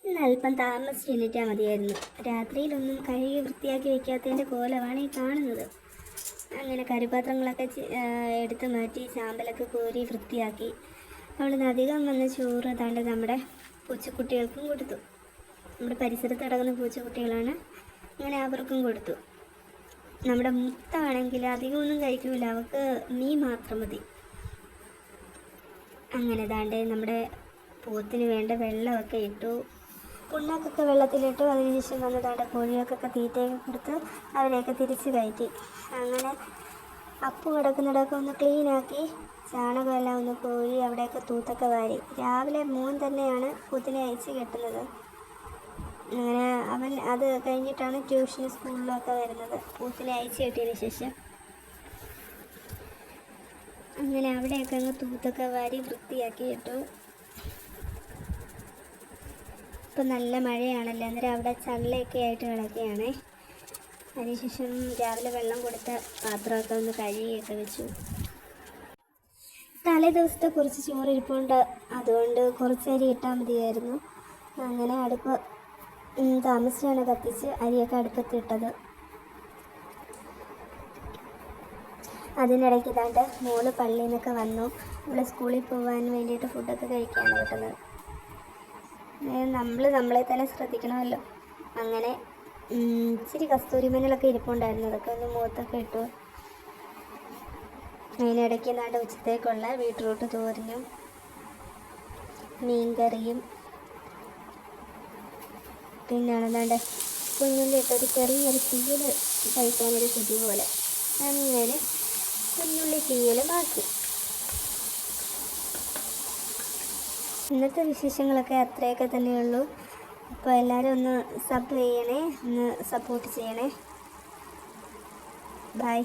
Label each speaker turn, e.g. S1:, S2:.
S1: ഇന്ന് അല്പം താമസിച്ച് എണീറ്റാൽ മതിയായിരുന്നു. രാത്രിയിലൊന്നും കഴുകി വൃത്തിയാക്കി വയ്ക്കാത്തതിൻ്റെ കോലമാണ് ഈ കാണുന്നത്. അങ്ങനെ കറിപാത്രങ്ങളൊക്കെ എടുത്ത് മാറ്റി ചാമ്പലൊക്കെ കോരി വൃത്തിയാക്കി അവിടുന്ന് അധികം വന്ന ചോറ് താണ്ട് നമ്മുടെ പൂച്ചക്കുട്ടികൾക്കും കൊടുത്തു. നമ്മുടെ പരിസരത്ത് കിടക്കുന്ന പൂച്ചക്കുട്ടികളാണ്, അങ്ങനെ അവർക്കും കൊടുത്തു. നമ്മുടെ മുത്താണെങ്കിൽ അധികമൊന്നും കഴിക്കില്ല, അവൾക്ക് മീൻ മാത്രം മതി. അങ്ങനെ താണ്ട് നമ്മുടെ പോത്തിന് വേണ്ട വെള്ളമൊക്കെ ഇട്ടു, പുണ്ണാക്കൊക്കെ വെള്ളത്തിലിട്ടു. അതിനുശേഷം വന്ന് താണ്ട കോഴികൾക്കൊക്കെ തീറ്റയൊക്കെ കൊടുത്ത് അവരെയൊക്കെ തിരിച്ച് കയറ്റി. അങ്ങനെ അപ്പു കിടക്കുന്നിടമൊക്കെ ഒന്ന് ക്ലീനാക്കി, ചാണകമെല്ലാം ഒന്ന് കോരി അവിടെയൊക്കെ തൂത്തൊക്കെ വാരി. രാവിലെ മോൻ തന്നെയാണ് പോത്തിനെ അയച്ച് കെട്ടുന്നത്. അങ്ങനെ അവൻ അത് കഴിഞ്ഞിട്ടാണ് ട്യൂഷന് സ്കൂളിലൊക്കെ വരുന്നത്. പോത്തിനെ അയച്ച് കെട്ടിയതിന് ശേഷം അങ്ങനെ അവിടെയൊക്കെ അങ്ങ് തൂത്തൊക്കെ വാരി വൃത്തിയാക്കി ഇട്ടു. ഇപ്പം നല്ല മഴയാണല്ലോ, അന്നേരം അവിടെ ചള്ളയൊക്കെ ആയിട്ട് കിടക്കുകയാണ്. അതിനുശേഷം രാവിലെ വെള്ളം കൊടുത്ത പാത്രമൊക്കെ ഒന്ന് കഴുകിയൊക്കെ വെച്ചു. തലേ ദിവസത്തെ കുറച്ച് ചോറ് ഇരിപ്പുണ്ട്, അതുകൊണ്ട് കുറച്ച് അരി ഇട്ടാൽ മതിയായിരുന്നു. അങ്ങനെ അടുപ്പ് താമസിച്ചാണ് കത്തിച്ച് അരിയൊക്കെ അടുപ്പത്തിട്ടത്. അതിനിടയ്ക്ക് ഇതാണ്ട് മോള് പള്ളിയിൽ നിന്നൊക്കെ വന്നു. ഇവിടെ സ്കൂളിൽ പോകാൻ വേണ്ടിയിട്ട് ഫുഡൊക്കെ കഴിക്കുകയാണ് കിട്ടുന്നത്. നമ്മളെ തന്നെ ശ്രദ്ധിക്കണമല്ലോ. അങ്ങനെ ഇച്ചിരി കസ്തൂരിമഞ്ഞളൊക്കെ ഇരിപ്പുണ്ടായിരുന്നു, അതൊക്കെ ഒന്ന് മുഖത്തൊക്കെ ഇട്ടു. അതിനിടയ്ക്ക് നാട് ഉച്ചത്തേക്കുള്ള ബീട്രൂട്ട് തോരനും മീൻകറിയും പിന്നാണ് നാട് കുഞ്ഞുള്ളി ഇട്ടൊരു ചെറിയൊരു തീയൽ കഴിക്കാനൊരു ശുചി പോലെ. അങ്ങനെ കുഞ്ഞുള്ളി തീയലുമാക്കി. ഇന്നത്തെ വിശേഷങ്ങളൊക്കെ അത്രയൊക്കെ തന്നെയുള്ളൂ. അപ്പോൾ എല്ലാവരും ഒന്ന് സബ് ചെയ്യണേ, ഒന്ന് സപ്പോർട്ട് ചെയ്യണേ. ബൈ.